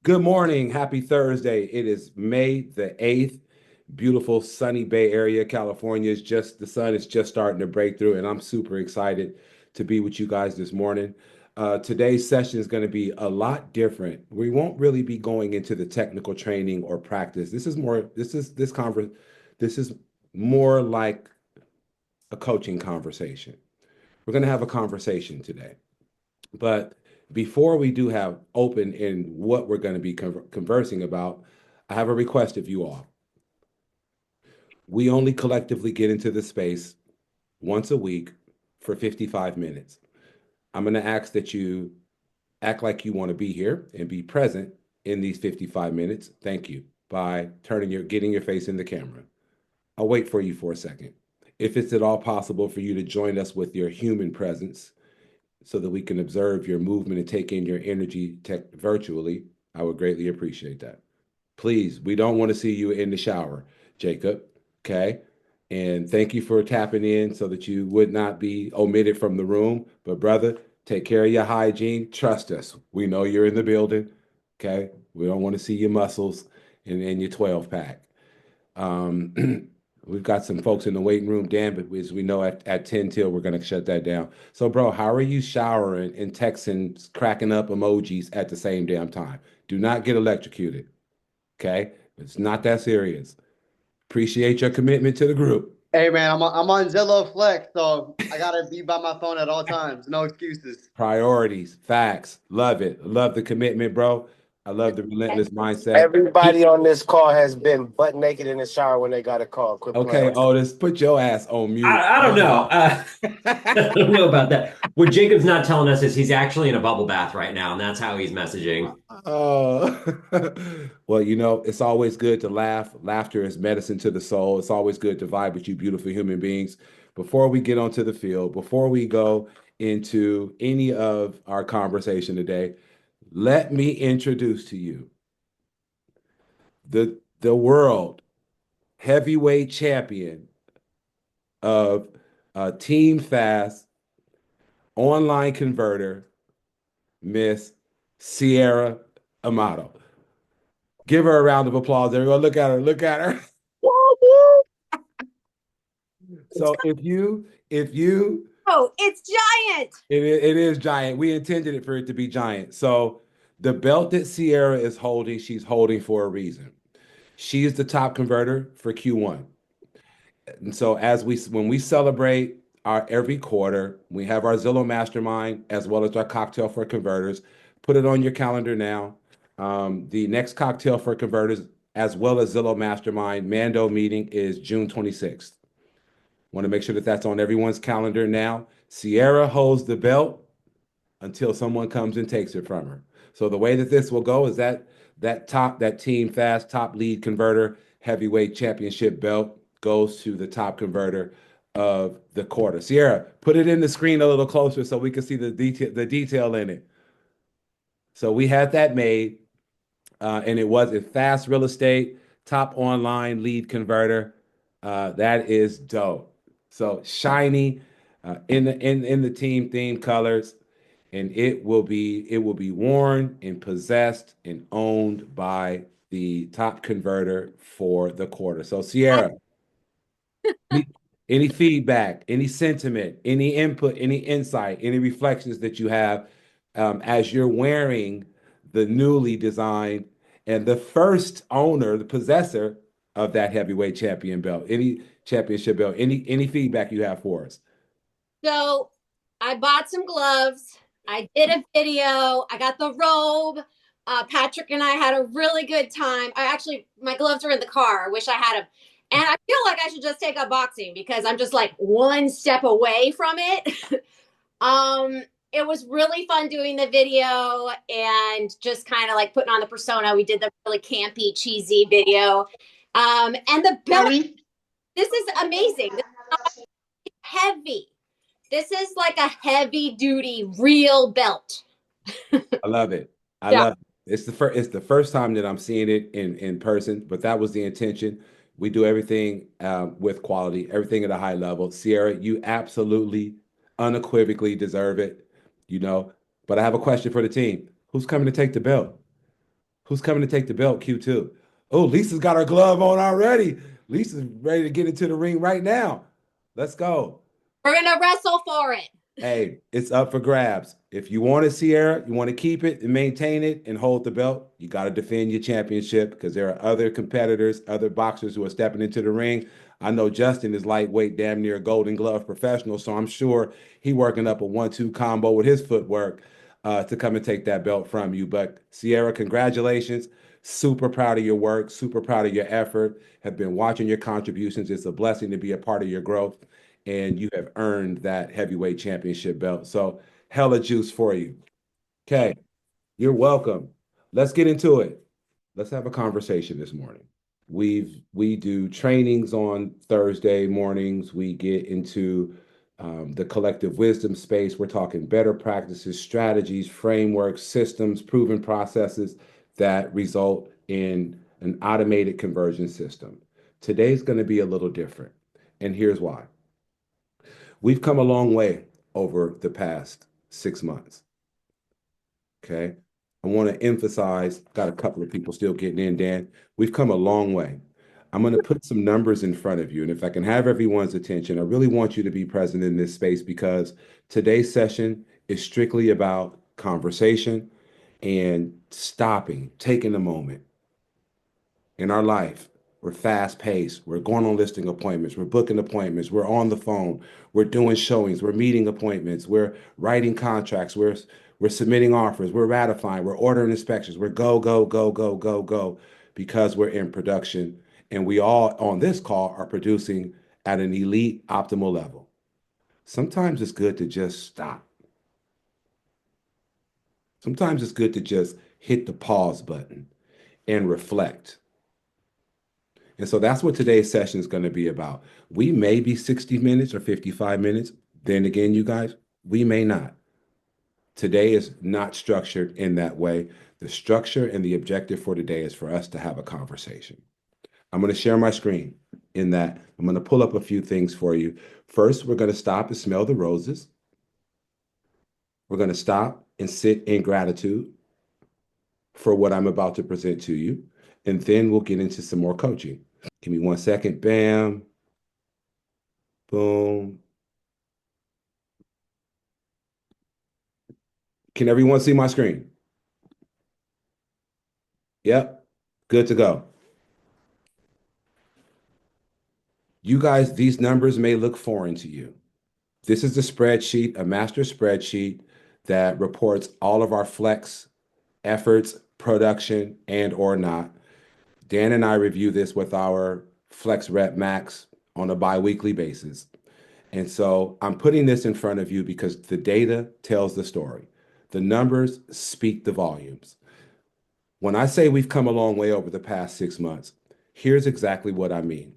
Good morning. Happy Thursday. It is May the 8th. Beautiful sunny Bay Area, California. The sun is just starting to break through, and I'm super excited to be with you guys this morning. Today's session is going to be a lot different. We won't really be going into the technical training or practice. This is more like a coaching conversation. We're going to have a conversation today. But before we do have open in what we're going to be conversing about, I have a request of you all. We only collectively get into the space once a week for 55 minutes. I'm going to ask that you act like you want to be here and be present in these 55 minutes. Thank you. By getting your face in the camera. I'll wait for you for a second. If it's at all possible for you to join us with your human presence, so that we can observe your movement and take in your energy virtually, I would greatly appreciate that. Please, we don't want to see you in the shower, Jacob. Okay. And thank you for tapping in so that you would not be omitted from the room. But, brother, take care of your hygiene. Trust us. We know you're in the building. Okay. We don't want to see your muscles and your 12 pack. We've got some folks in the waiting room, Dan, but as we know at 10 till, we're going to shut that down. So, bro, how are you showering and texting, cracking up emojis at the same damn time? Do not get electrocuted. Okay? It's not that serious. Appreciate your commitment to the group. Hey man, I'm on Zillow Flex, so I gotta be by my phone at all times. No excuses. Priorities, facts. Love it. Love the commitment, bro. I love the relentless mindset. Everybody on this call has been butt naked in the shower when they got a call. Quit playing Okay, with me. Otis, put your ass on mute. I don't know. I don't know about that. What Jacob's not telling us is he's actually in a bubble bath right now, and that's how he's messaging. Oh, well, it's always good to laugh. Laughter is medicine to the soul. It's always good to vibe with you, beautiful human beings. Before we get onto the field, before we go into any of our conversation today, let me introduce to you the world heavyweight champion of Team Fast online converter, Miss Sierra Amato. Give her a round of applause. Everyone, look at her. Look at her. So if you Oh, it's giant. it is giant. We intended it for it to be giant. So the belt that Sierra is holding, she's holding for a reason. She is the top converter for Q1. And so when we celebrate our every quarter, we have our Zillow Mastermind as well as our cocktail for converters. Put it on your calendar now. The next cocktail for converters, as well as Zillow Mastermind Mando meeting, is June 26th. Want to make sure that that's on everyone's calendar now. Sierra holds the belt until someone comes and takes it from her. So the way that this will go is that Team Fast top lead converter heavyweight championship belt goes to the top converter of the quarter. Sierra, put it in the screen a little closer so we can see the detail in it. So we had that made, and it was a Fast Real Estate top online lead converter. That is dope. So shiny, in the team theme colors, and it will be worn and possessed and owned by the top converter for the quarter. So Sierra, any, any feedback, any sentiment, any input, any insight, any reflections that you have as you're wearing the newly designed and the first owner, the possessor of that heavyweight champion belt, any championship belt, any feedback you have for us? So I bought some gloves. I did a video. I got the robe. Patrick and I had a really good time. My gloves are in the car. I wish I had them. And I feel like I should just take up boxing because I'm just like one step away from it. It was really fun doing the video and just kind of like putting on the persona. We did the really campy, cheesy video. And the belt, this is amazing. This is heavy. This is like a heavy duty real belt. I love it. I Yeah. love it. It's the first time that I'm seeing it in person, but that was the intention. We do everything with quality, everything at a high level. Sierra, you absolutely unequivocally deserve it, you know. But I have a question for the team. Who's coming to take the belt? Who's coming to take the belt, Q2? Oh, Lisa's got her glove on already. Lisa's ready to get into the ring right now. Let's go. We're gonna wrestle for it. Hey, it's up for grabs. If you want it, Sierra, you want to keep it and maintain it and hold the belt, you got to defend your championship because there are other competitors, other boxers who are stepping into the ring. I know Justin is lightweight, damn near a Golden Glove professional, so I'm sure he working up a 1-2 combo with his footwork to come and take that belt from you. But Sierra, congratulations. Super proud of your work, super proud of your effort. Have been watching your contributions. It's a blessing to be a part of your growth, and you have earned that heavyweight championship belt. So hella juice for you. Okay, you're welcome. Let's get into it. Let's have a conversation this morning. We do trainings on Thursday mornings. We get into the collective wisdom space. We're talking better practices, strategies, frameworks, systems, proven processes that result in an automated conversion system. Today's going to be a little different, and here's why. We've come a long way over the past 6 months. Okay. I want to emphasize, got a couple of people still getting in, Dan. We've come a long way. I'm going to put some numbers in front of you. And if I can have everyone's attention, I really want you to be present in this space because today's session is strictly about conversation and stopping, taking a moment. In our life, we're fast paced. We're going on listing appointments. We're booking appointments. We're on the phone. We're doing showings. We're meeting appointments. We're writing contracts. We're submitting offers. We're ratifying. We're ordering inspections. We're go, go, go, go, go, go, because we're in production. And we all on this call are producing at an elite optimal level. Sometimes it's good to just stop. Sometimes it's good to just hit the pause button and reflect. And so that's what today's session is going to be about. We may be 60 minutes or 55 minutes. Then again, you guys, we may not. Today is not structured in that way. The structure and the objective for today is for us to have a conversation. I'm going to share my screen in that I'm going to pull up a few things for you. First, we're going to stop and smell the roses. We're going to stop and sit in gratitude for what I'm about to present to you. And then we'll get into some more coaching. Give me 1 second. Bam. Boom. Can everyone see my screen? Yep. Good to go. You guys, these numbers may look foreign to you. This is the spreadsheet, a master spreadsheet that reports all of our flex efforts, production, and or not. Dan and I review this with our Flex Rep Max on a bi-weekly basis. And so I'm putting this in front of you because the data tells the story. The numbers speak the volumes. When I say we've come a long way over the past 6 months, here's exactly what I mean.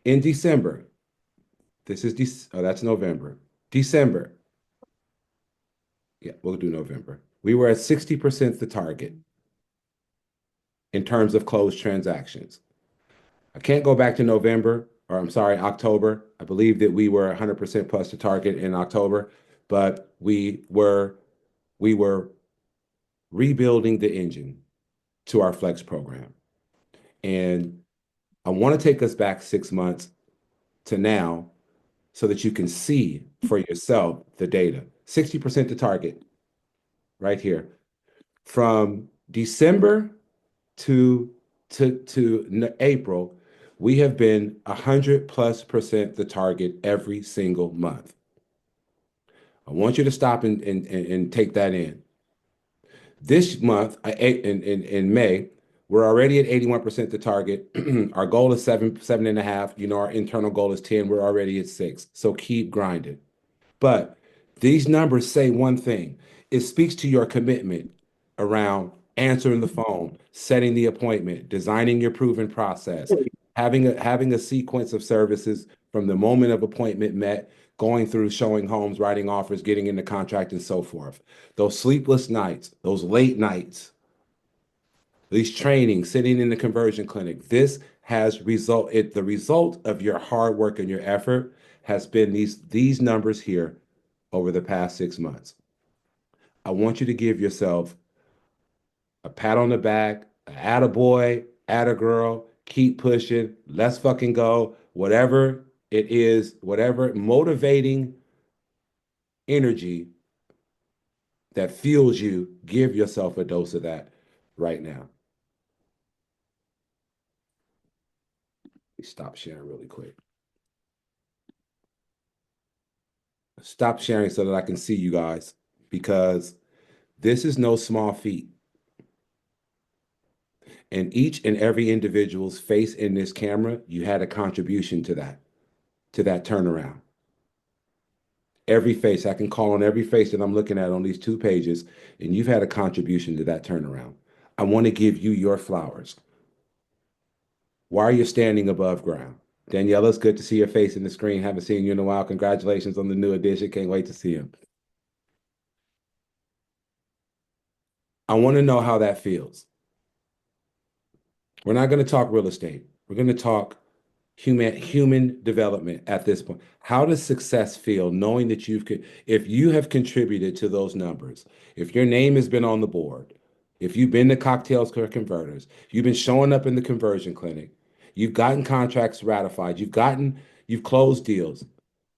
In December, that's November. December, yeah, we'll do November. We were at 60% the target in terms of closed transactions. I can't go back to November, or I'm sorry, October. I believe that we were 100% plus the target in October, but we were rebuilding the engine to our Flex program. And I want to take us back 6 months to now so that you can see for yourself the data. 60% the target right here. From December to April, we have been 100+% the target every single month. I want you to stop and take that in. This month, in May, we're already at 81% the target. Our goal is 7.5. You know, our internal goal is 10. We're already at 6. So keep grinding. But these numbers say one thing. It speaks to your commitment around answering the phone, setting the appointment, designing your proven process, having a sequence of services from the moment of appointment met, going through showing homes, writing offers, getting into contract, and so forth. Those sleepless nights, those late nights, these trainings, sitting in the conversion clinic, this has the result of your hard work and your effort has been these numbers here over the past 6 months. I want you to give yourself a pat on the back, a attaboy, attagirl, keep pushing, let's fucking go, whatever it is, whatever motivating energy that fuels you, give yourself a dose of that right now. Let me stop sharing really quick. Stop sharing so that I can see you guys, because this is no small feat. And each and every individual's face in this camera, you had a contribution to that turnaround. Every face, I can call on every face that I'm looking at on these 2 pages, and you've had a contribution to that turnaround. I want to give you your flowers. Why are you standing above ground? Daniela, it's good to see your face in the screen. Haven't seen you in a while. Congratulations on the new addition. Can't wait to see him. I want to know how that feels. We're not going to talk real estate. We're going to talk human development at this point. How does success feel knowing that if you have contributed to those numbers, if your name has been on the board, if you've been to cocktails for converters, you've been showing up in the conversion clinic, you've gotten contracts ratified, you've closed deals.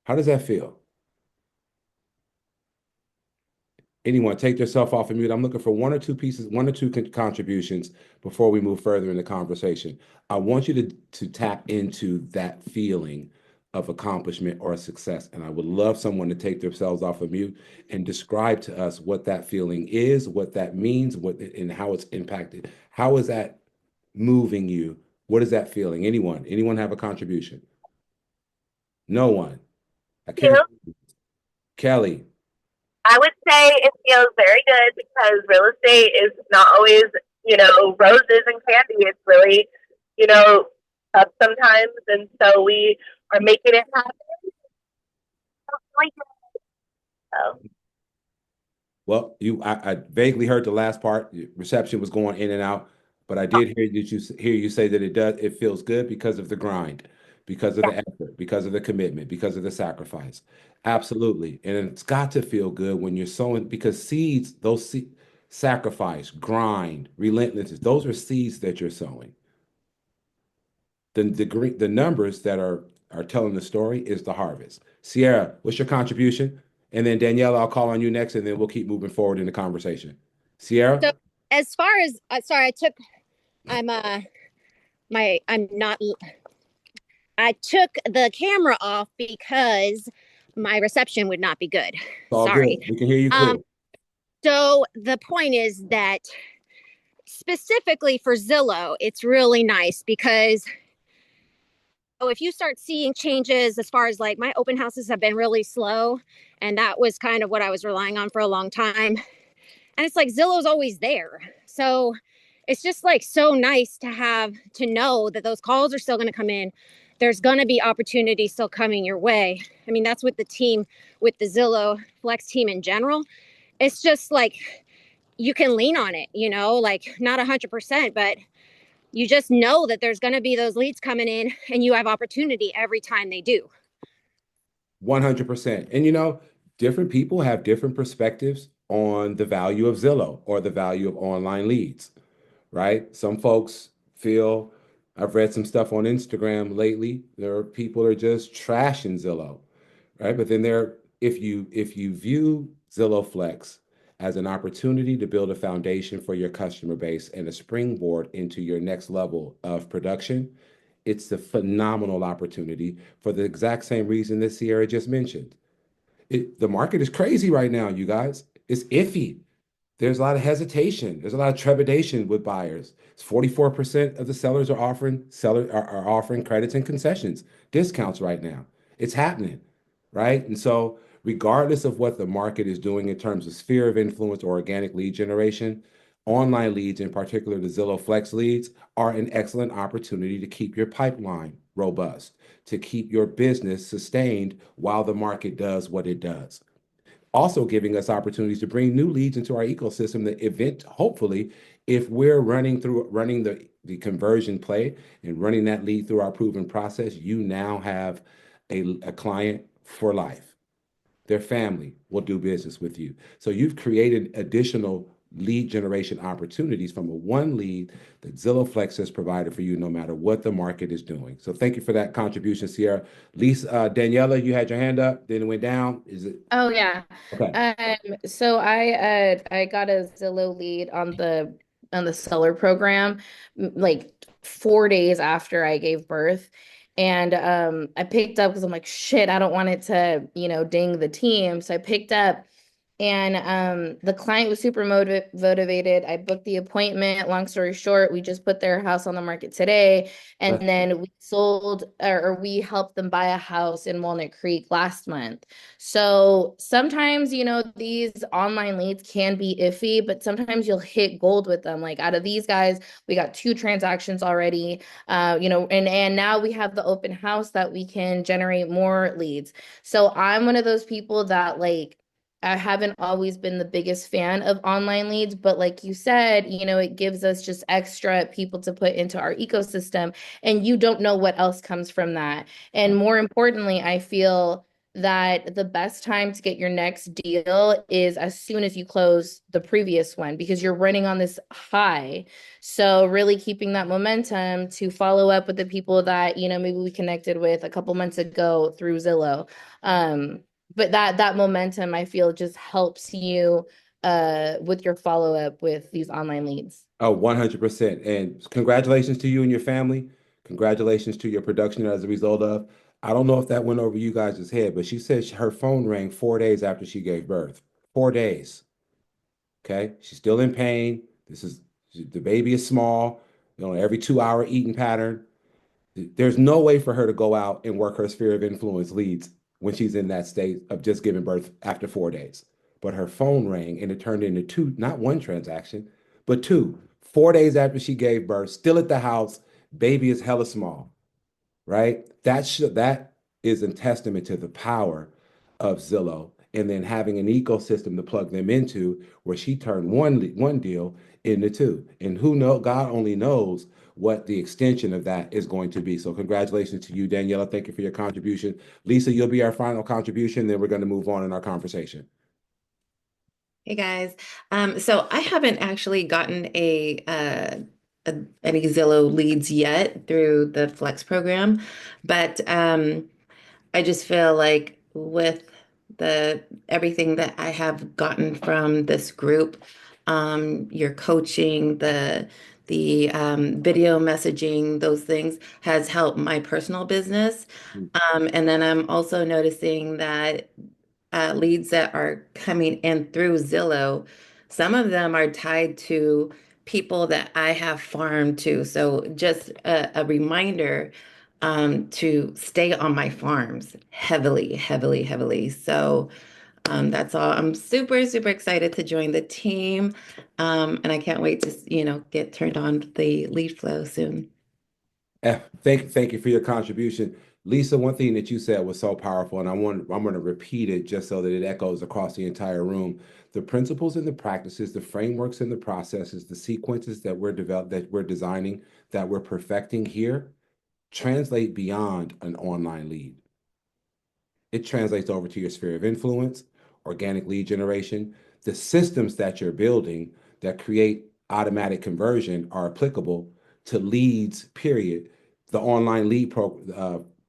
How does that feel? Anyone, take yourself off of mute. I'm looking for 1 or 2 pieces, 1 or 2 contributions before we move further in the conversation. I want you to tap into that feeling of accomplishment or success. And I would love someone to take themselves off of mute and describe to us what that feeling is, what that means, and how it's impacted. How is that moving you? What is that feeling? Anyone have a contribution? No one. I can't. Kelly. I would say it feels very good because real estate is not always, roses and candy. It's really, tough sometimes. And so we are making it happen. So. Well, I vaguely heard the last part. Reception was going in and out, but I did hear you say that it feels good because of the grind, because of the effort, because of the commitment, because of the sacrifice. Absolutely. And it's got to feel good when you're sowing, because sacrifice, grind, relentlessness, those are seeds that you're sowing. The numbers that are telling the story is the harvest. Sierra, what's your contribution? And then Daniela, I'll call on you next, and then we'll keep moving forward in the conversation. Sierra? So as far as sorry, I took the camera off because my reception would not be good. All Sorry. good. We can hear you clear. So the point is that specifically for Zillow, it's really nice because if you start seeing changes as far as like my open houses have been really slow, and that was kind of what I was relying on for a long time. And it's like Zillow's always there. So it's just like so nice to know that those calls are still going to come in. There's going to be opportunity still coming your way. I mean, that's with the team, with the Zillow Flex team in general. It's just like you can lean on it, like not 100%, but you just know that there's going to be those leads coming in and you have opportunity every time they do. 100%. And different people have different perspectives on the value of Zillow or the value of online leads, right? Some folks feel, I've read some stuff on Instagram lately, there are people that are just trashing Zillow, right? But then if you view Zillow Flex as an opportunity to build a foundation for your customer base and a springboard into your next level of production, it's a phenomenal opportunity for the exact same reason that Sierra just mentioned. The market is crazy right now, you guys. It's iffy. There's a lot of hesitation. There's a lot of trepidation with buyers. 44% of the sellers are offering credits and concessions, discounts right now. It's happening, right? And so regardless of what the market is doing in terms of sphere of influence or organic lead generation, online leads, in particular the Zillow Flex leads, are an excellent opportunity to keep your pipeline robust, to keep your business sustained while the market does what it does. Also giving us opportunities to bring new leads into our ecosystem. The event, hopefully, if we're running the conversion play and running that lead through our proven process, you now have a client for life. Their family will do business with you. So you've created additional lead generation opportunities from a one lead that Zillow Flex has provided for you no matter what the market is doing. So thank you for that contribution, Sierra. Lisa, Daniela, you had your hand up, then it went down. Is it Oh yeah. okay? So I got a Zillow lead on the seller program like 4 days after I gave birth. And I picked up because I'm like, shit, I don't want it to, ding the team. So I picked up and the client was super motivated. I booked the appointment. Long story short, we just put their house on the market today. And then we sold or we helped them buy a house in Walnut Creek last month. So sometimes, these online leads can be iffy, but sometimes you'll hit gold with them. Like out of these guys, we got 2 transactions already, and now we have the open house that we can generate more leads. So I'm one of those people that like, I haven't always been the biggest fan of online leads, but like you said, it gives us just extra people to put into our ecosystem, and you don't know what else comes from that. And more importantly, I feel that the best time to get your next deal is as soon as you close the previous one because you're running on this high. So really keeping that momentum to follow up with the people that, maybe we connected with a couple months ago through Zillow. But that momentum, I feel, just helps you with your follow-up with these online leads. Oh, 100%. And congratulations to you and your family. Congratulations to your production as a result of. I don't know if that went over you guys' head, but she said her phone rang 4 days after she gave birth. 4 days. Okay. She's still in pain. The baby is small, every 2 hour eating pattern. There's no way for her to go out and work her sphere of influence leads when she's in that state of just giving birth after 4 days. But her phone rang and it turned into two, not one transaction, but two. 4 days after she gave birth, still at the house, baby is hella small, right? That is a testament to the power of Zillow, and then having an ecosystem to plug them into where she turned one deal into two. And who know, God only knows what the extension of that is going to be. So congratulations to you, Daniela. Thank you for your contribution. Lisa, you'll be our final contribution, then we're going to move on in our conversation. Hey guys. So I haven't actually gotten any Zillow leads yet through the Flex program, but I just feel like with the everything that I have gotten from this group, your coaching, the video messaging, those things has helped my personal business. And then I'm also noticing that leads that are coming in through Zillow, some of them are tied to people that I have farmed to. So just a reminder to stay on my farms heavily, heavily, heavily. So that's all. I'm super, super excited to join the team. And I can't wait to, get turned on the lead flow soon. Thank you for your contribution. Lisa, one thing that you said was so powerful, and I'm going to repeat it just so that it echoes across the entire room. The principles and the practices, the frameworks and the processes, the sequences that we're designing, that we're perfecting here, translate beyond an online lead. It translates over to your sphere of influence, organic lead generation. The systems that you're building that create automatic conversion are applicable to leads, period. The online lead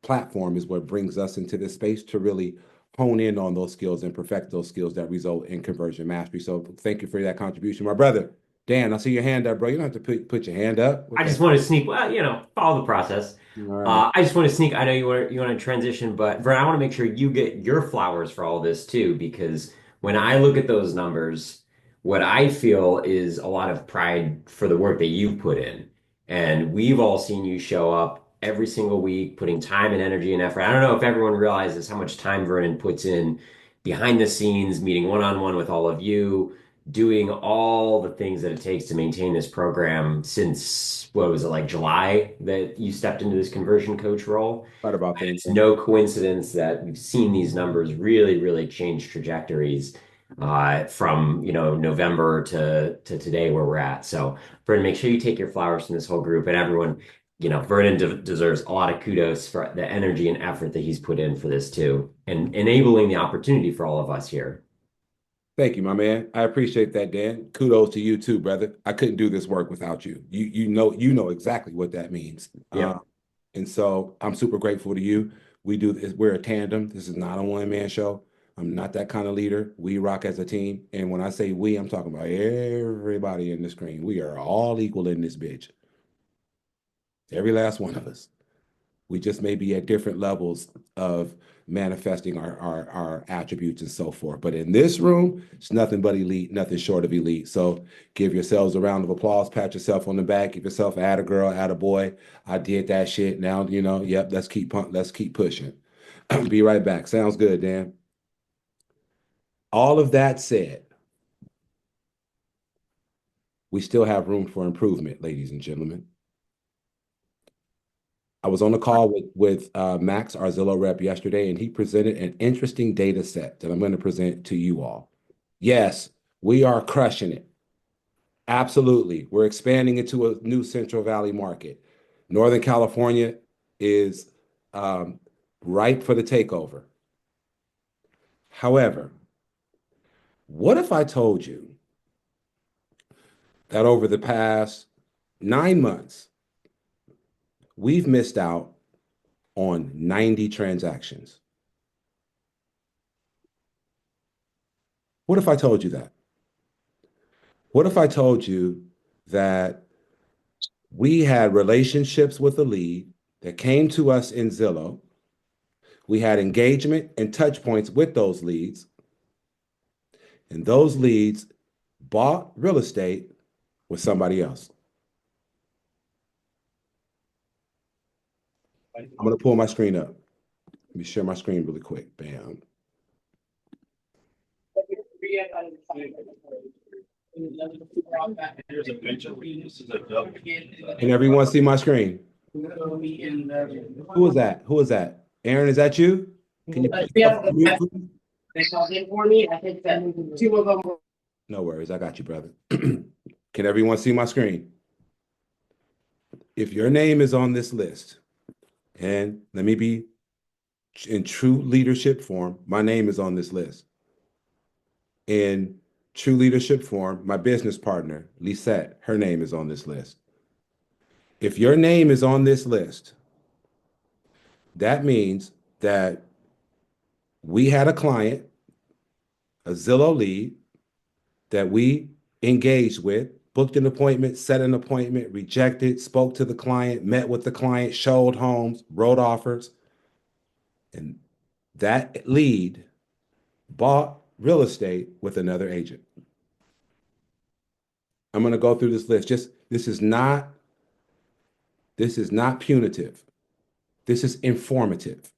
platform is what brings us into this space to really hone in on those skills and perfect those skills that result in conversion mastery. So thank you for that contribution. My brother, Dan, I see your hand up, bro. You don't have to put your hand up. I just want to sneak, well, follow the process. All right. I just want to sneak. I know you want to transition, but Vern, I want to make sure you get your flowers for all this too, because when I look at those numbers, what I feel is a lot of pride for the work that you've put in. And we've all seen you show up every single week, putting time and energy and effort. I don't know if everyone realizes how much time Vernon puts in behind the scenes, meeting one-on-one with all of you, doing all the things that it takes to maintain this program since, what was it, like July that you stepped into this conversion coach role? Right about that. It's no coincidence that we've seen these numbers really, really change trajectories from November to today where we're at. So Vernon, make sure you take your flowers from this whole group, and everyone, Vernon deserves a lot of kudos for the energy and effort that he's put in for this too, and enabling the opportunity for all of us here. Thank you, my man. I appreciate that, Dan. Kudos to you too, brother. I couldn't do this work without you. You know exactly what that means. Yep. And so I'm super grateful to you. We do this, we're a tandem. This is not a one-man show. I'm not that kind of leader. We rock as a team. And when I say we, I'm talking about everybody in the screen. We are all equal in this bitch. Every last one of us. We just may be at different levels of manifesting our attributes and so forth. But in this room, it's nothing but elite, nothing short of elite. So give yourselves a round of applause, pat yourself on the back, give yourself add a girl, add a boy. I did that shit. Now, yep, let's keep pushing. Be right back. Sounds good, Dan. All of that said, we still have room for improvement, ladies and gentlemen. I was on a call with Max, our Zillow rep, yesterday, and he presented an interesting data set that I'm going to present to you all. Yes, we are crushing it. Absolutely. We're expanding into a new Central Valley market. Northern California is ripe for the takeover. However, what if I told you that over the past 9 months, we've missed out on 90 transactions? What if I told you that? What if I told you that we had relationships with a lead that came to us in Zillow? We had engagement and touch points with those leads, and those leads bought real estate with somebody else. I'm going to pull my screen up. Let me share my screen really quick. Bam. Can everyone see my screen? Who is that? Who is that? Aaron, is that you? Can you put yourself on mute, please? They called in for me. I think that two of them were. No worries. I got you, brother. Can everyone see my screen? If your name is on this list, and let me be in true leadership form, my name is on this list. In true leadership form, my business partner, Lisette, her name is on this list. If your name is on this list, that means that we had a client, a Zillow lead, that we engaged with, booked an appointment, set an appointment, rejected, spoke to the client, met with the client, showed homes, wrote offers. And that lead bought real estate with another agent. I'm going to go through this list. This is not punitive. This is informative.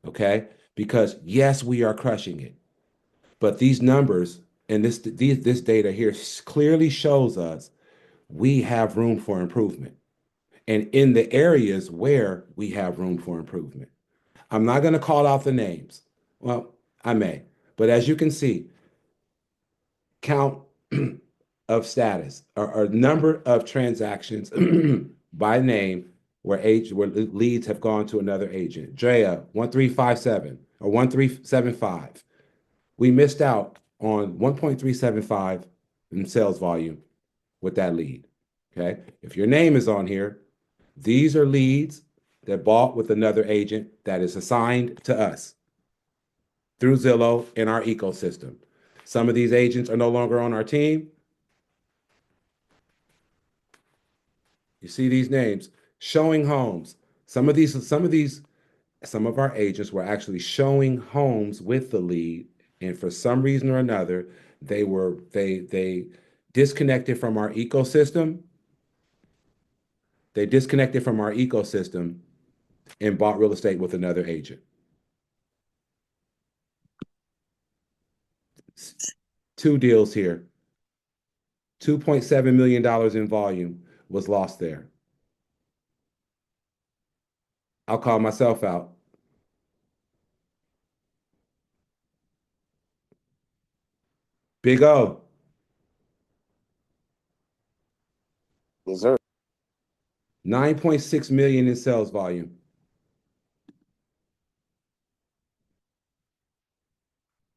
Okay? Because yes, we are crushing it. But these numbers and this data here clearly shows us we have room for improvement. And in the areas where we have room for improvement. I'm not going to call out the names. Well, I may. But as you can see, count of status or number of transactions by name where leads have gone to another agent. Drea, 1357 or 1375. We missed out on 1.375 in sales volume with that lead. Okay. If your name is on here, these are leads that bought with another agent that is assigned to us through Zillow in our ecosystem. Some of these agents are no longer on our team. You see these names, showing homes. Some of our agents were actually showing homes with the lead, and for some reason or another, they disconnected from our ecosystem. They disconnected from our ecosystem and bought real estate with another agent. Two deals here. $2.7 million in volume was lost there. I'll call myself out. Big O. Yes, sir. 9.6 million in sales volume.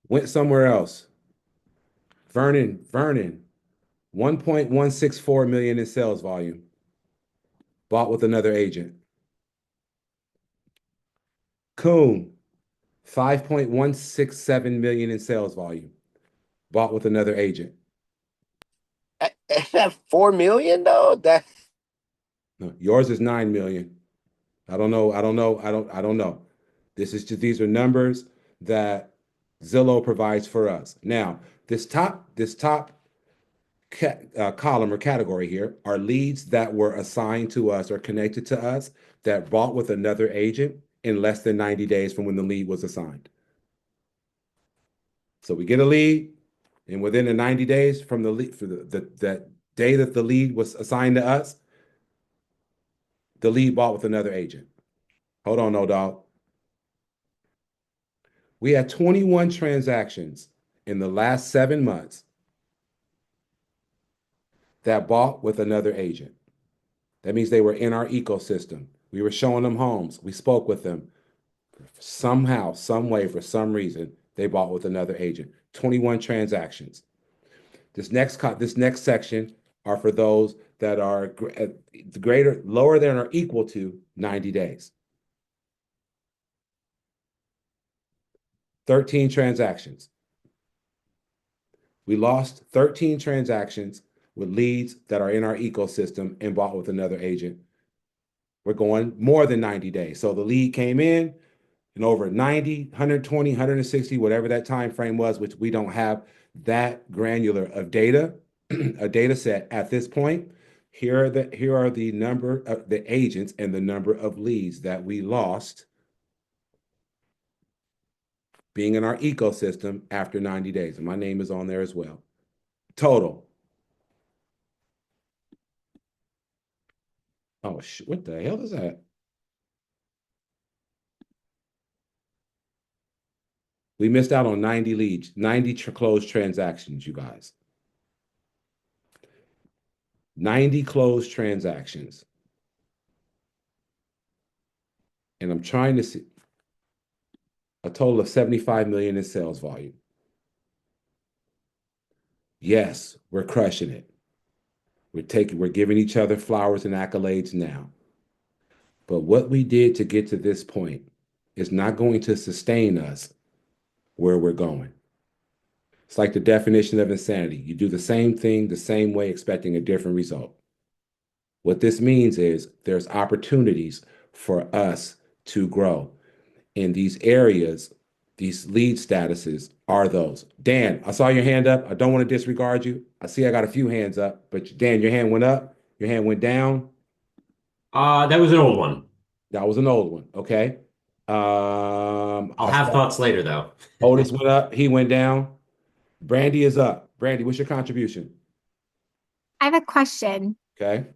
Went somewhere else. Vernon, 1.164 million in sales volume. Bought with another agent. Coon, 5.167 million in sales volume. Bought with another agent. Is that 4 million though? That No, yours is 9 million. I don't know. I don't know. These are numbers that Zillow provides for us. Now, this top column or category here are leads that were assigned to us or connected to us that bought with another agent in less than 90 days from when the lead was assigned. So we get a lead, and within the 90 days from the lead, for that day that the lead was assigned to us, the lead bought with another agent. Hold on, no dog. We had 21 transactions in the last 7 months that bought with another agent. That means they were in our ecosystem. We were showing them homes. We spoke with them. Somehow, some way, for some reason, they bought with another agent. 21 transactions. This next section are for those that are lower than or equal to 90 days. 13 transactions. We lost 13 transactions with leads that are in our ecosystem and bought with another agent. We're going more than 90 days. So the lead came in and over 90, 120, 160, whatever that time frame was, which we don't have that granular of data, a data set at this point. Here are the number of the agents and the number of leads that we lost being in our ecosystem after 90 days. And my name is on there as well. Total. Oh, what the hell is that? We missed out on 90 leads, 90 closed transactions, you guys. 90 closed transactions. And I'm trying to see a total of 75 million in sales volume. Yes, we're crushing it. We're giving each other flowers and accolades now. But what we did to get to this point is not going to sustain us where we're going. It's like the definition of insanity. You do the same thing the same way, expecting a different result. What this means is there's opportunities for us to grow in these areas. These lead statuses are those. Dan, I saw your hand up. I don't want to disregard you. I see I got a few hands up, but Dan, your hand went up. Your hand went down. That was an old one. That was an old one. Okay. I'll have thoughts later, though. Otis went up. He went down. Brandy is up. Brandy, what's your contribution? I have a question. Okay.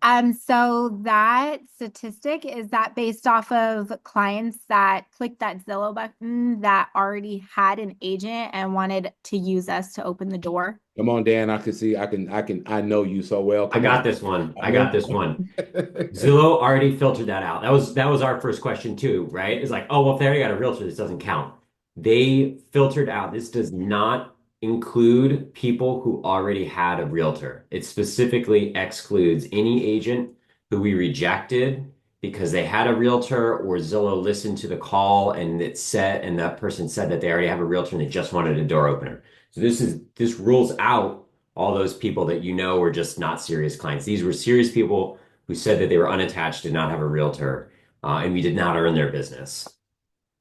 So that statistic, is that based off of clients that clicked that Zillow button that already had an agent and wanted to use us to open the door? Come on, Dan. I can see. I know you so well. I got this one. Zillow already filtered that out. That was our first question too, right? It's like, oh, well, if they already got a realtor, this doesn't count. They filtered out. This does not include people who already had a realtor. It specifically excludes any agent who we rejected because they had a realtor or Zillow listened to the call and that person said that they already have a realtor and they just wanted a door opener. So this rules out all those people that were just not serious clients. These were serious people who said that they were unattached, did not have a realtor, and we did not earn their business.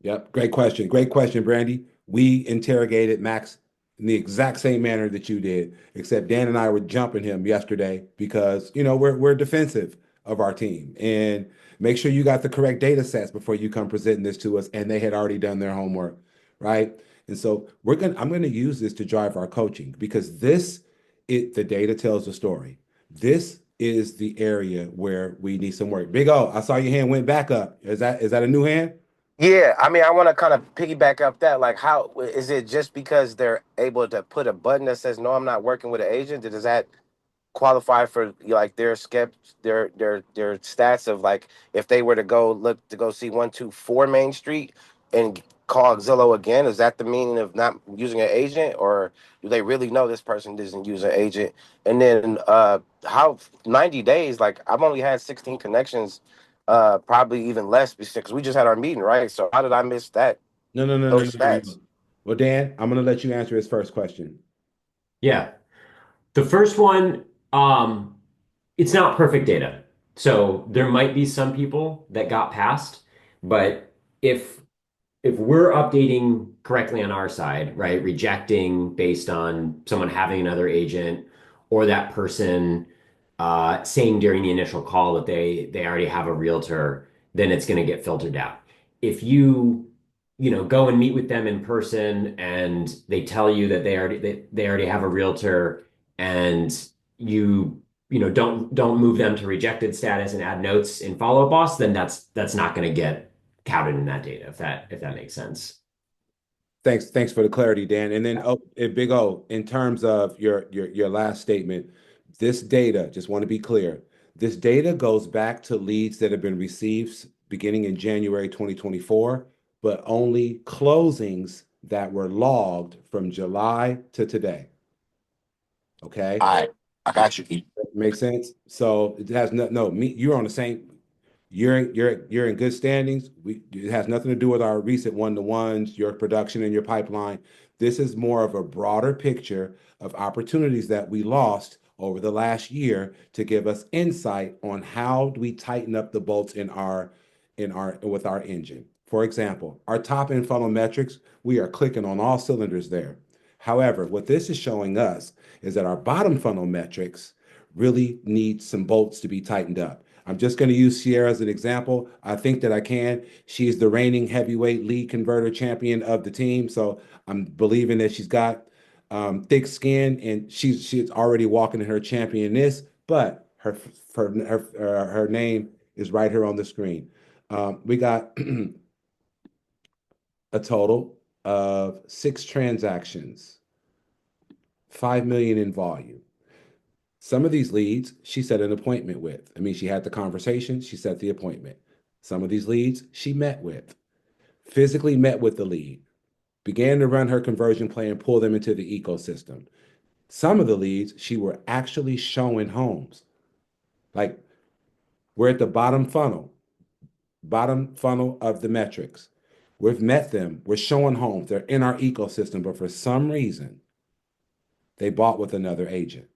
Yep. Great question. Great question, Brandy. We interrogated Max in the exact same manner that you did, except Dan and I were jumping him yesterday because, we're defensive of our team. And make sure you got the correct data sets before you come presenting this to us. And they had already done their homework, right? And so I'm going to use this to drive our coaching because the data tells the story. This is the area where we need some work. Big O, I saw your hand went back up. Is that a new hand? Yeah, I mean, I want to kind of piggyback up that. Like, how is it just because they're able to put a button that says, "No, I'm not working with an agent"? Does that qualify for like their stats of like if they were to go see 124 Main Street and call Zillow again? Is that the meaning of not using an agent, or do they really know this person doesn't use an agent? And then how 90 days? Like I've only had 16 connections, probably even less because we just had our meeting, right? So how did I miss that? No, no, no, no, Those no, no, no. stats. Well, Dan, I'm going to let you answer his first question. Yeah. The first one, it's not perfect data. So there might be some people that got past, but if we're updating correctly on our side, right, rejecting based on someone having another agent or that person saying during the initial call that they already have a realtor, then it's going to get filtered out. If you go and meet with them in person and they tell you that they already have a realtor and don't move them to rejected status and add notes in follow-up boss, then that's not going to get counted in that data, if that makes sense. Thanks for the clarity, Dan. And then Big O, in terms of your last statement, this data, just want to be clear, this data goes back to leads that have been received beginning in January 2024, but only closings that were logged from July to today. Okay? All right, I got you. Make sense? So it has you're on the same. You're in good standings. It has nothing to do with our recent one-to-ones, your production and your pipeline. This is more of a broader picture of opportunities that we lost over the last year to give us insight on how do we tighten up the bolts with our engine. For example, our top end funnel metrics, we are clicking on all cylinders there. However, what this is showing us is that our bottom funnel metrics really need some bolts to be tightened up. I'm just going to use Sierra as an example. I think that I can. She's the reigning heavyweight lead converter champion of the team. So I'm believing that she's got thick skin and she's already walking in her championess, but her name is right here on the screen. We got a total of 6 transactions, 5 million in volume. Some of these leads, she set an appointment with. I mean, she had the conversation, she set the appointment. Some of these leads, she met with, physically met with the lead, began to run her conversion plan, pull them into the ecosystem. Some of the leads, she were actually showing homes. Like we're at the bottom funnel of the metrics. We've met them, we're showing homes, they're in our ecosystem, but for some reason, they bought with another agent.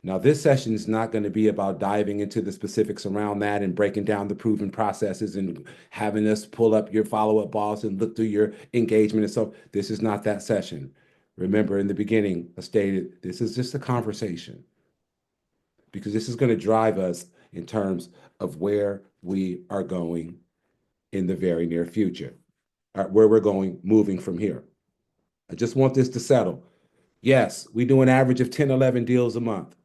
Now, this session is not going to be about diving into the specifics around that and breaking down the proven processes and having us pull up your follow-up boss and look through your engagement. And so this is not that session. Remember, in the beginning, I stated this is just a conversation because this is going to drive us in terms of where we are going in the very near future, where we're going moving from here. I just want this to settle. Yes, we do an average of 10, 11 deals a month.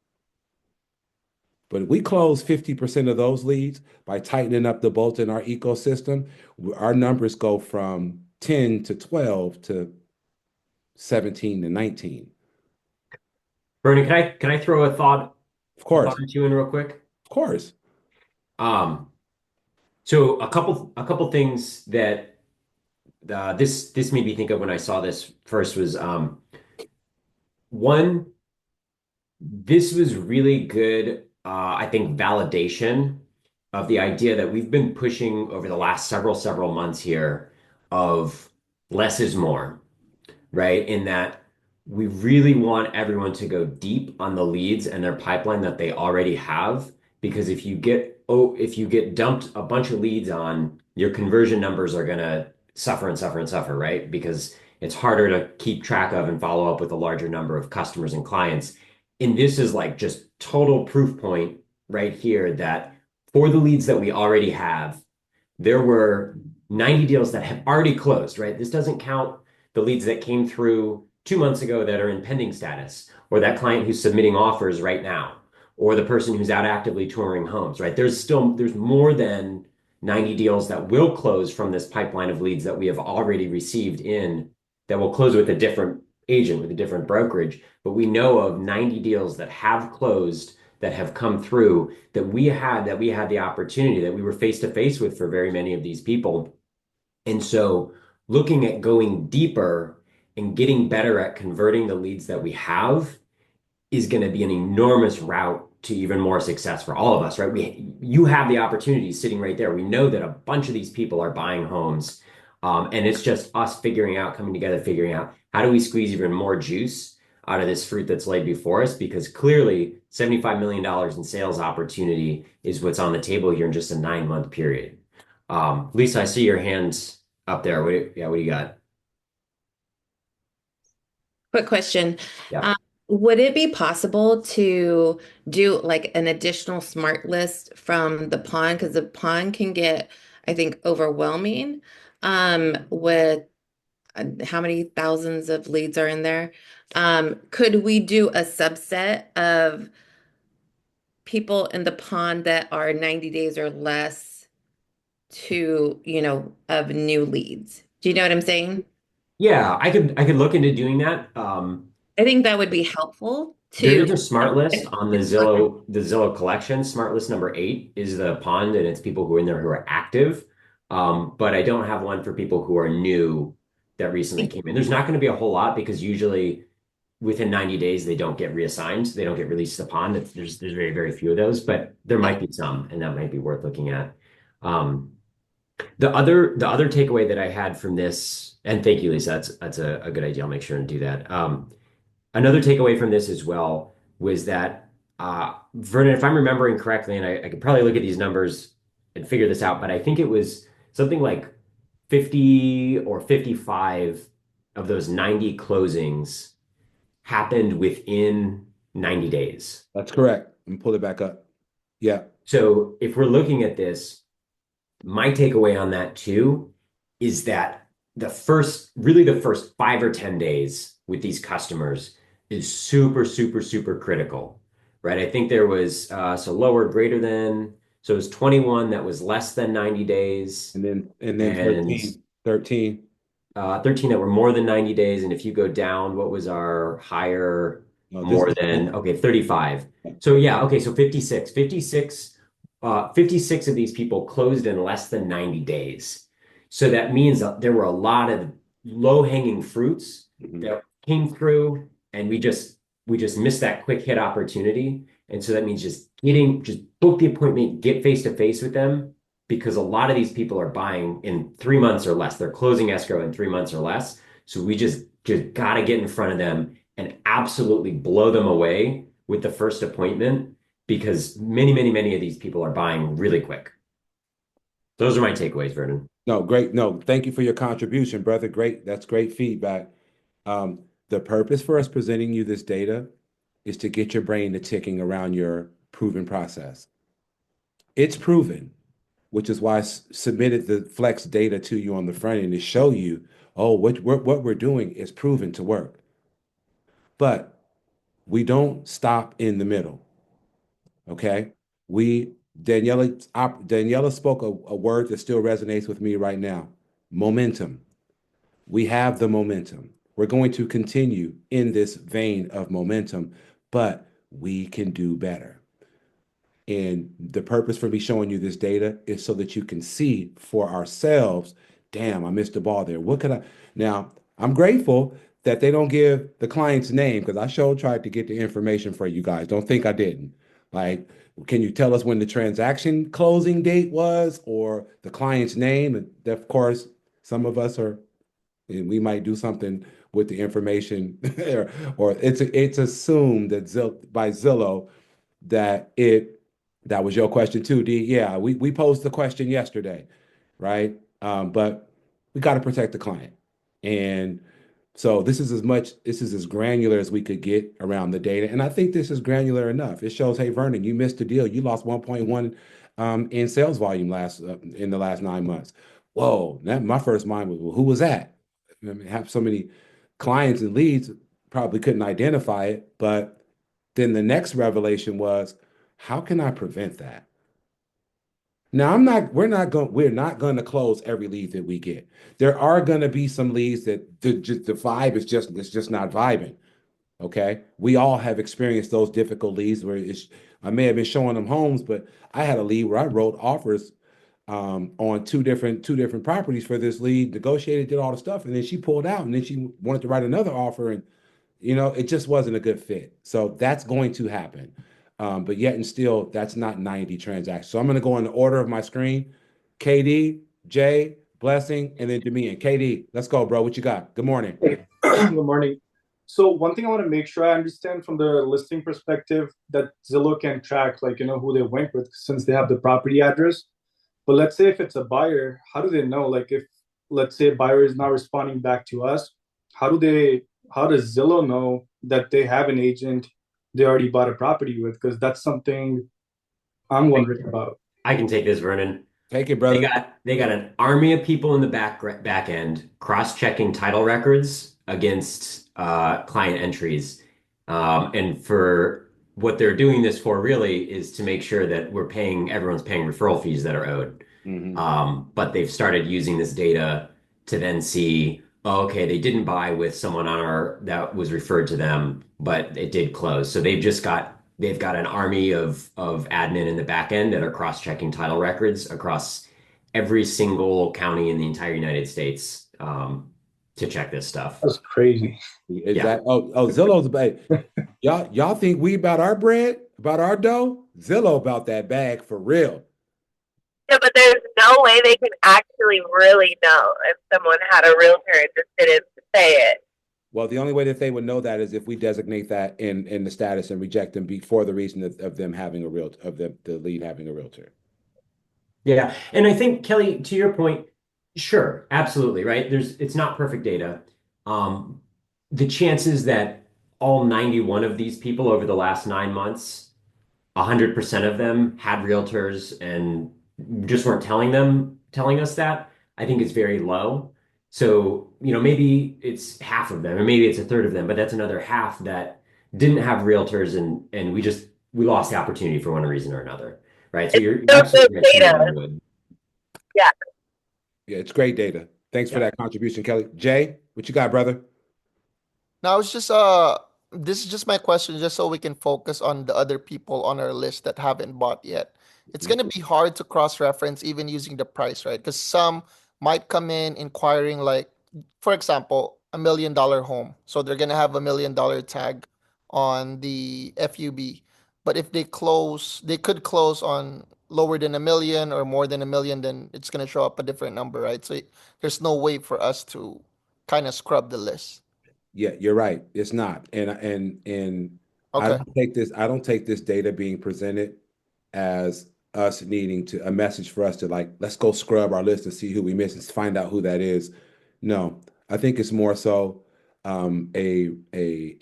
But if we close 50% of those leads by tightening up the bolt in our ecosystem, our numbers go from 10 to 12 to 17 to 19. Bernie, can I throw a thought Of course. or two in real quick? Of course. So a couple things that this made me think of when I saw this first was one, this was really good, I think, validation of the idea that we've been pushing over the last several months here of less is more, right? In that we really want everyone to go deep on the leads and their pipeline that they already have. Because if you get dumped a bunch of leads on, your conversion numbers are gonna suffer and suffer and suffer, right? Because it's harder to keep track of and follow up with a larger number of customers and clients. And this is like just total proof point right here that for the leads that we already have, there were 90 deals that have already closed, right? This doesn't count the leads that came through 2 months ago that are in pending status, or that client who's submitting offers right now, or the person who's out actively touring homes, right? There's more than 90 deals that will close from this pipeline of leads that we have already received in that will close with a different agent, with a different brokerage. But we know of 90 deals that have closed, that have come through, that we had the opportunity, that we were face to face with for very many of these people. And so looking at going deeper and getting better at converting the leads that we have is going to be an enormous route to even more success for all of us, right? You have the opportunity sitting right there. We know that a bunch of these people are buying homes, and it's just us figuring out, coming together, figuring out how do we squeeze even more juice out of this fruit that's laid before us? Because clearly, $75 million in sales opportunity is what's on the table here in just a 9-month period. Lisa, I see your hands up there. What do you got? Quick question. Yeah. Would it be possible to do like an additional smart list from the pond? Because the pond can get, I think, overwhelming with how many thousands of leads are in there. Could we do a subset of people in the pond that are 90 days or less to, of new leads? Do you know what I'm saying? Yeah, I could look into doing that. I think that would be helpful There to. is a smart list on the Zillow collection. Smart list number 8 is the pond, and it's people who are in there who are active. But I don't have one for people who are new that recently came in. There's not going to be a whole lot because usually within 90 days they don't get reassigned. They don't get released to the pond. There's very, very few of those, but there might be some, and that might be worth looking at. Um, the other takeaway that I had from this, and thank you, Lisa, that's a good idea. I'll make sure and do that. Another takeaway from this as well was that Vernon, if I'm remembering correctly, and I could probably look at these numbers and figure this out, but I think it was something like 50 or 55 of those 90 closings happened within 90 days. That's correct. Let me pull it back up. Yeah. So if we're looking at this, my takeaway on that too is that the first 5 or 10 days with these customers is super, super, super critical, right? I think there was so lower, greater than, so it was 21 that was less than 90 days, And then and 13. 13 that were more than 90 days. And if you go down, what was our higher No, more than, okay, 35. So yeah, okay, so 56 of these people closed in less than 90 days. So that means that there were a lot of low-hanging fruits that came through, and we just missed that quick hit opportunity. And so that means just book the appointment, get face to face with them, because a lot of these people are buying in 3 months or less. They're closing escrow in 3 months or less. So we just got to get in front of them and absolutely blow them away with the first appointment, because many, many, many of these people are buying really quick. Those are my takeaways, Vernon. No, great. No, thank you for your contribution, brother. Great. That's great feedback. The purpose for us presenting you this data is to get your brain to ticking around your proven process. It's proven, which is why I submitted the Flex data to you on the front end to show you, oh, what we're doing is proven to work. But we don't stop in the middle. Okay. Daniela spoke a word that still resonates with me right now. Momentum. We have the momentum. We're going to continue in this vein of momentum, but we can do better. And the purpose for me showing you this data is so that you can see for ourselves, damn, I missed the ball there. What could I? Now, I'm grateful that they don't give the client's name, because I sure tried to get the information for you guys. Don't think I didn't. Like, can you tell us when the transaction closing date was, or the client's name? And of course, some of us are, and we might do something with the information, or it's assumed that by Zillow that that was your question too, D. Yeah, we posed the question yesterday, right? But we got to protect the client. And so this is as granular as we could get around the data. And I think this is granular enough. It shows, hey, Vernon, you missed the deal. You lost 1.1 in sales volume in the last 9 months. Whoa, my first mind was, well, who was that? I mean, have so many clients and leads, probably couldn't identify it. But then the next revelation was, how can I prevent that? Now, we're not going to close every lead that we get. There are going to be some leads that the vibe is it's just not vibing. Okay. We all have experienced those difficult leads where I may have been showing them homes, but I had a lead where I wrote offers on two different properties for this lead, negotiated, did all the stuff, and then she pulled out, and then she wanted to write another offer, and it just wasn't a good fit. So that's going to happen. But yet and still, that's not 90 transactions. So I'm going to go in the order of my screen. KD, Jay, Blessing, and then Demian. KD, let's go, bro. What you got? Good morning. Good morning. So one thing I want to make sure I understand from the listing perspective that Zillow can track, like, who they went with since they have the property address. But let's say if it's a buyer, how do they know? Like if, let's say a buyer is not responding back to us, how does Zillow know that they have an agent they already bought a property with? Because that's something I'm wondering about. I can take this, Vernon. Take it, brother. They got an army of people in the back end cross-checking title records against client entries. And for what they're doing this for really is to make sure that everyone's paying referral fees that are owed. But they've started using this data to then see, oh, okay, they didn't buy with someone that was referred to them, but it did close. So they've got an army of admin in the back end that are cross-checking title records across every single county in the entire United States to check this stuff. That's crazy. Zillow's bag. Y'all think we about our bread, about our dough? Zillow about that bag for real. Yeah, but there's no way they can actually really know if someone had a realtor and just didn't say it. Well, the only way that they would know that is if we designate that in the status and reject them before the reason of them having a realtor, of the lead having a realtor. Yeah. And I think, Kelly, to your point, sure, absolutely, right? It's not perfect data. The chances that all 91 of these people over the last 9 months, 100% of them had realtors and just weren't telling us that, I think is very low. So, maybe it's half of them, or maybe it's a third of them, but that's another half that didn't have realtors and we lost the opportunity for one reason or another. Right. So you're absolutely right. Data. Yeah. Yeah, it's great data. Thanks for that contribution, Kelly. Jay, what you got, brother? Now it's just this is just my question, just so we can focus on the other people on our list that haven't bought yet. It's gonna be hard to cross-reference even using the price, right? Because some might come in inquiring, like, for example, $1 million home. So they're gonna have $1 million tag on the FUB. But if they could close on lower than a million or more than a million, then it's gonna show up a different number, right? So there's no way for us to kind of scrub the list. Yeah, you're right. It's not. And I Okay. don't take this data being presented as us needing a message for us to, like, let's go scrub our list and see who we miss and find out who that is. No, I think it's more so a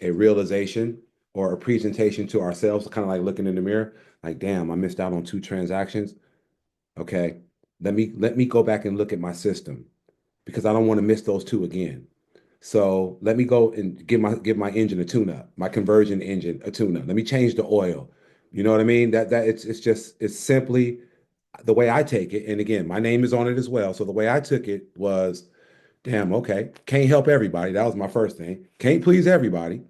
realization or a presentation to ourselves, kind of like looking in the mirror, like, damn, I missed out on 2 transactions. Okay, let me go back and look at my system because I don't want to miss those 2 again. So let me go and give my engine a tune-up, my conversion engine a tune-up. Let me change the oil. You know what I mean? That it's simply the way I take it. And again, my name is on it as well. So the way I took it was, damn, okay, can't help everybody. That was my first thing. Can't please everybody,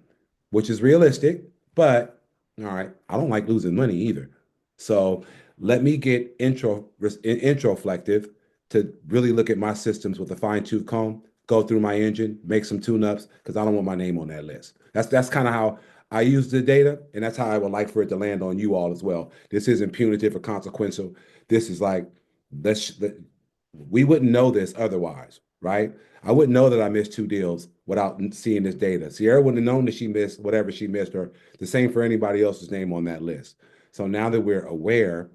which is realistic, but all right, I don't like losing money either. So let me get introflective to really look at my systems with a fine-tooth comb, go through my engine, make some tune-ups, because I don't want my name on that list. That's kind of how I use the data, and that's how I would like for it to land on you all as well. This isn't punitive or consequential. This is like, we wouldn't know this otherwise, right? I wouldn't know that I missed 2 deals without seeing this data. Sierra wouldn't have known that she missed whatever she missed, or the same for anybody else's name on that list. So now that we're aware,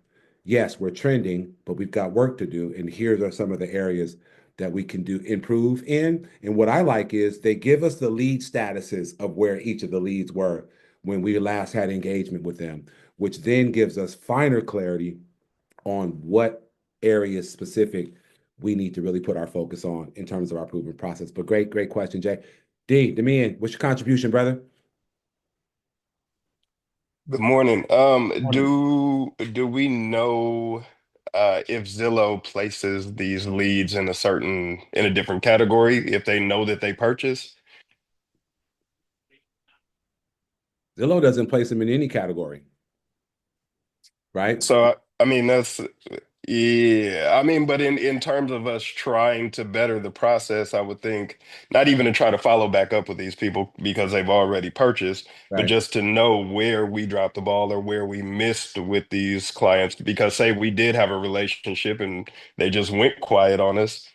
yes, we're trending, but we've got work to do. And here are some of the areas that we can improve in. And what I like is they give us the lead statuses of where each of the leads were when we last had engagement with them, which then gives us finer clarity on what areas specific we need to really put our focus on in terms of our improvement process. But great question, Jay. Demian, what's your contribution, brother? Good morning. Do we know if Zillow places these leads in a different category if they know that they purchase? Zillow doesn't place them in any category, right? So I mean Yeah, I mean, but in terms of us trying to better the process, I would think not even to try to follow back up with these people because they've already purchased, but Right. just to know where we dropped the ball or where we missed with these clients. Because say we did have a relationship and they just went quiet on us.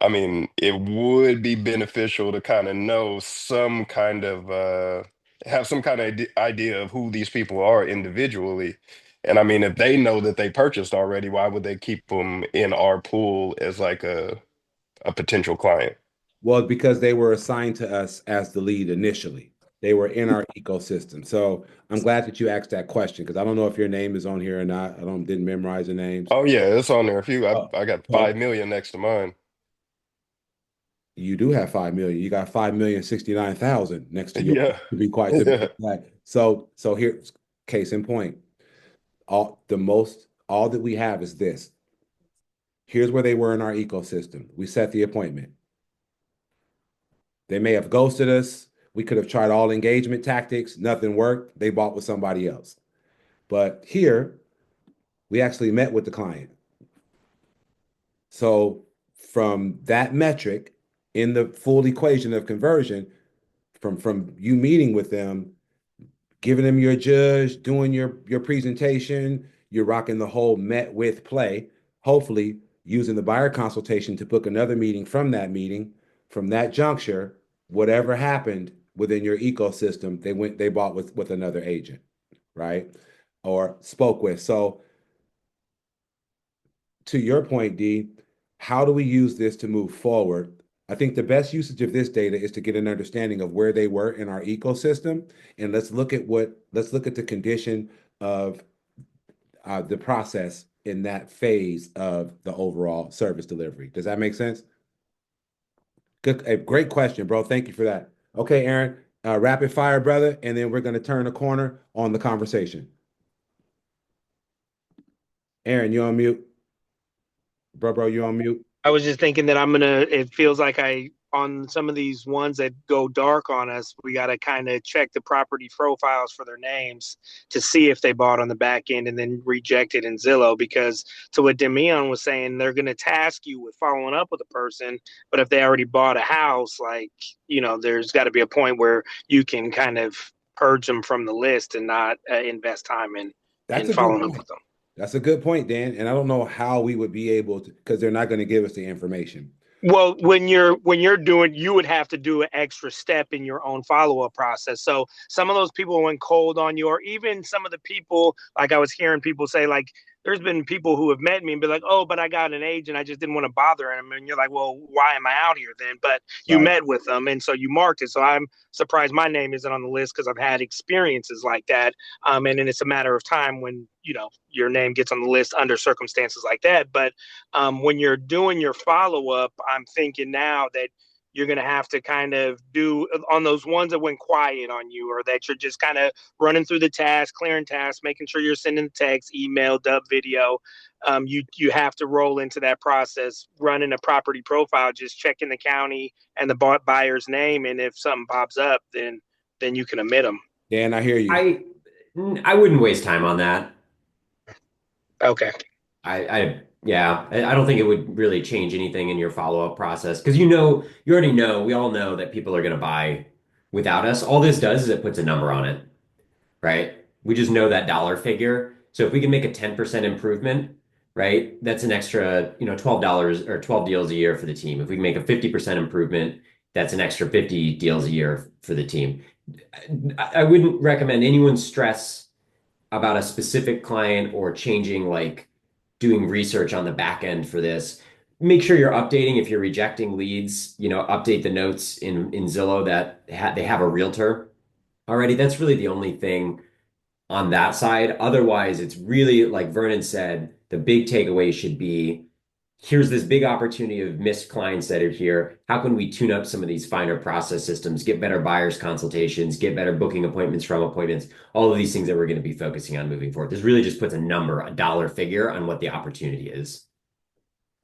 I mean, it would be beneficial to kind of know some kind of have some kind of idea of who these people are individually. And I mean, if they know that they purchased already, why would they keep them in our pool as like a potential client? Well, because they were assigned to us as the lead initially. They were in our ecosystem. So I'm glad that you asked that question because I don't know if your name is on here or not. I don't didn't memorize the names. Oh yeah, it's on there. A few. Oh, I got so 5 million next to mine. you do have 5 million. You got 5,069,000 next to your Yeah. to be quite to be Yeah. exact. So here's case in point. All that we have is this. Here's where they were in our ecosystem. We set the appointment. They may have ghosted us. We could have tried all engagement tactics. Nothing worked. They bought with somebody else. But here, we actually met with the client. So from that metric in the full equation of conversion, from you meeting with them, giving them your judge, doing your presentation, you're rocking the whole met with play, hopefully using the buyer consultation to book another meeting from that meeting, from that juncture, whatever happened within your ecosystem, they bought with another agent, right? Or spoke with. So to your point, D, how do we use this to move forward? I think the best usage of this data is to get an understanding of where they were in our ecosystem, and let's look at the condition of the process in that phase of the overall service delivery. Does that make sense? Good, a great question, bro. Thank you for that. Okay, Aaron, rapid fire, brother, and then we're going to turn the corner on the conversation. Aaron, you on mute, bro. You on mute? I was just thinking that it feels like on some of these ones that go dark on us, we got to kind of check the property profiles for their names to see if they bought on the back end and then reject it in Zillow. Because to what Demian was saying, they're going to task you with following up with a person. But if they already bought a house, there's got to be a point where you can kind of purge them from the list and not invest time That's in a good following up point. with them. That's a good point, Dan. And I don't know how we would be able to, because they're not going to give us the information. Well, when you're doing, you would have to do an extra step in your own follow-up process. So some of those people went cold on you, or even some of the people, like I was hearing people say, like, there's been people who have met me and be like, oh, but I got an agent, I just didn't want to bother him. And you're like, well, why am I out here then? But you Right. met with them, and so you marked it. So I'm surprised my name isn't on the list because I've had experiences like that. And then it's a matter of time when your name gets on the list under circumstances like that. But when you're doing your follow up, I'm thinking now that you're going to have to kind of do on those ones that went quiet on you, or that you're just kind of running through the tasks, clearing tasks, making sure you're sending text, email, dub video. You have to roll into that process, running a property profile, just checking the county and the buyer's name, and if something pops up, then you can omit them. Dan, I hear you. I wouldn't waste time on that. Okay. I don't think it would really change anything in your follow-up process because you already know, we all know that people are going to buy without us. All this does is it puts a number on it, right? We just know that dollar figure. So if we can make a 10% improvement, right, that's an extra, $12 or 12 deals a year for the team. If we can make a 50% improvement, that's an extra 50 deals a year for the team. I wouldn't recommend anyone stress about a specific client or changing like doing research on the back end for this. Make sure you're updating if you're rejecting leads, update the notes in Zillow that they have a realtor already. That's really the only thing on that side. Otherwise, it's really like Vernon said, the big takeaway should be here's this big opportunity of missed clients that are here. How can we tune up some of these finer process systems, get better buyers consultations, get better booking appointments from appointments, all of these things that we're going to be focusing on moving forward. This really just puts a number, a dollar figure on what the opportunity is.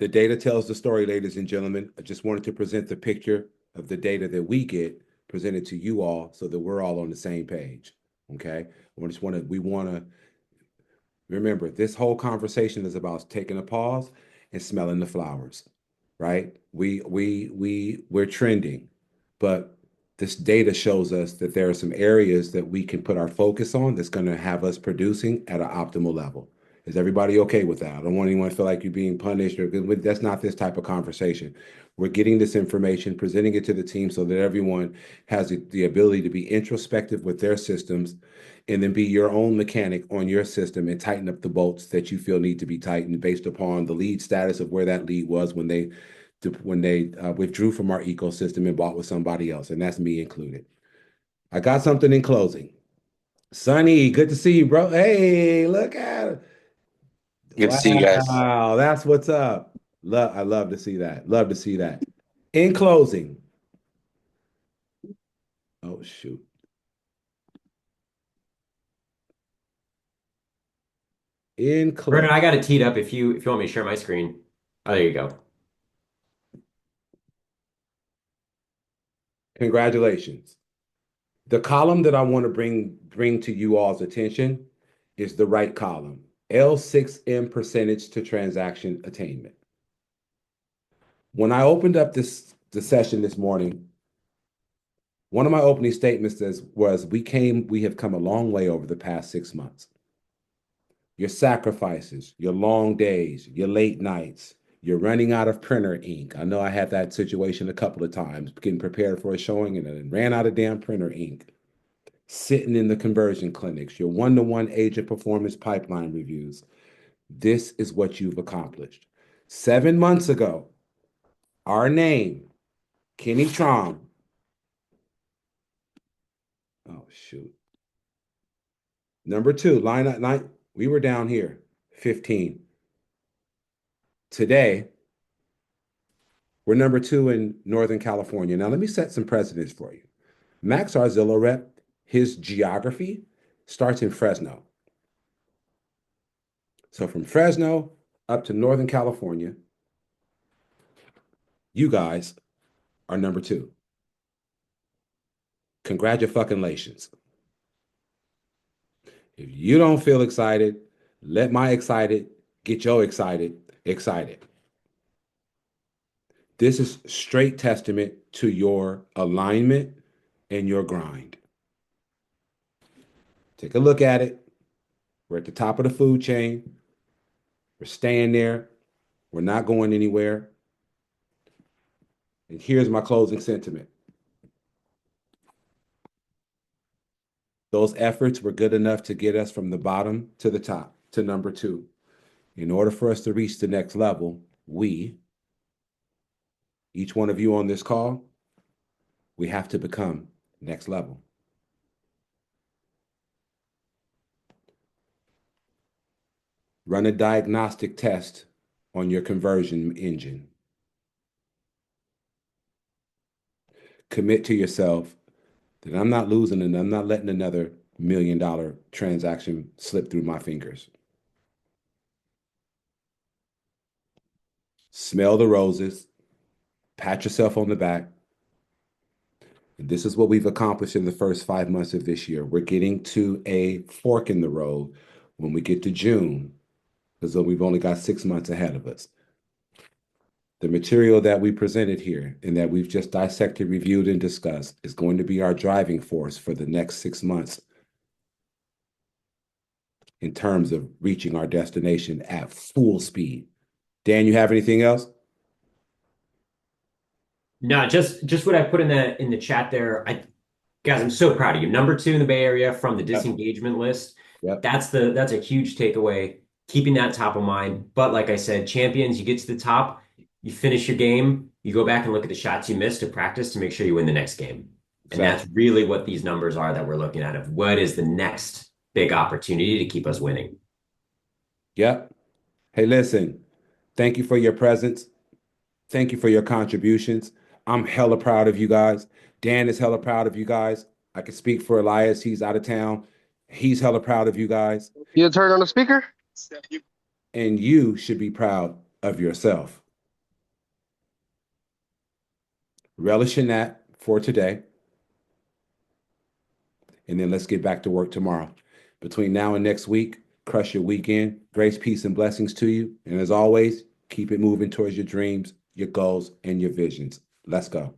The data tells the story, ladies and gentlemen. I just wanted to present the picture of the data that we get presented to you all so that we're all on the same page. Okay. We want to Remember, this whole conversation is about taking a pause and smelling the flowers, right? We're trending, but this data shows us that there are some areas that we can put our focus on that's going to have us producing at an optimal level. Is everybody okay with that? I don't want anyone to feel like you're being punished, or that's not this type of conversation. We're getting this information, presenting it to the team so that everyone has the ability to be introspective with their systems, and then be your own mechanic on your system and tighten up the bolts that you feel need to be tightened based upon the lead status of where that lead was when they withdrew from our ecosystem and bought with somebody else, and that's me included. I got something in closing. Sonny, good to see you, bro. Hey, look at it. Good to see you guys. Wow, that's what's up. I love to see that. Love to see that. In closing. Oh, shoot. In Brendan, closing. I got it teed up if you want me to share my screen. Oh, there you go. Congratulations. The column that I want to bring to you all's attention is the right column. L6M percentage to transaction attainment. When I opened up the session this morning, one of my opening statements was we have come a long way over the past 6 months. Your sacrifices, your long days, your late nights, you're running out of printer ink. I know I had that situation a couple of times, getting prepared for a showing and then ran out of damn printer ink. Sitting in the conversion clinics, your one-to-one agent performance pipeline reviews. This is what you've accomplished. 7 months ago, our name, Kenny Trom. Oh, shoot. Number 2, line, we were down here, 15. Today, we're number 2 in Northern California. Now, let me set some precedents for you. Max, our Zillow rep, his geography starts in Fresno. So from Fresno up to Northern California, you guys are number 2. Congratulations. If you don't feel excited, let my excited get your excited. This is straight testament to your alignment and your grind. Take a look at it. We're at the top of the food chain. We're staying there. We're not going anywhere. And here's my closing sentiment. Those efforts were good enough to get us from the bottom to the top, to number 2. In order for us to reach the next level, each one of you on this call, we have to become next level. Run a diagnostic test on your conversion engine. Commit to yourself that I'm not losing and I'm not letting another $1 million transaction slip through my fingers. Smell the roses, pat yourself on the back. And this is what we've accomplished in the first 5 months of this year. We're getting to a fork in the road when we get to June, because we've only got 6 months ahead of us. The material that we presented here and that we've just dissected, reviewed, and discussed is going to be our driving force for the next 6 months in terms of reaching our destination at full speed. Dan, you have anything else? No, just what I put in the chat there. Guys, I'm so proud of you. Number 2 in the Bay Area from the disengagement list. Yep. That's a huge takeaway. Keeping that top of mind. But like I said, champions, you get to the top, you finish your game, you go back and look at the shots you missed to practice to make sure you win the next game. And that's really what these numbers are that we're looking at, of what is the next big opportunity to keep us winning. Yep. Hey, listen, thank you for your presence. Thank you for your contributions. I'm hella proud of you guys. Dan is hella proud of you guys. I can speak for Elias. He's out of town. He's hella proud of you guys. You turn on the speaker? And you should be proud of yourself. Relish in that for today. And then let's get back to work tomorrow. Between now and next week, crush your weekend. Grace, peace, and blessings to you. And as always, keep it moving towards your dreams, your goals, and your visions. Let's go.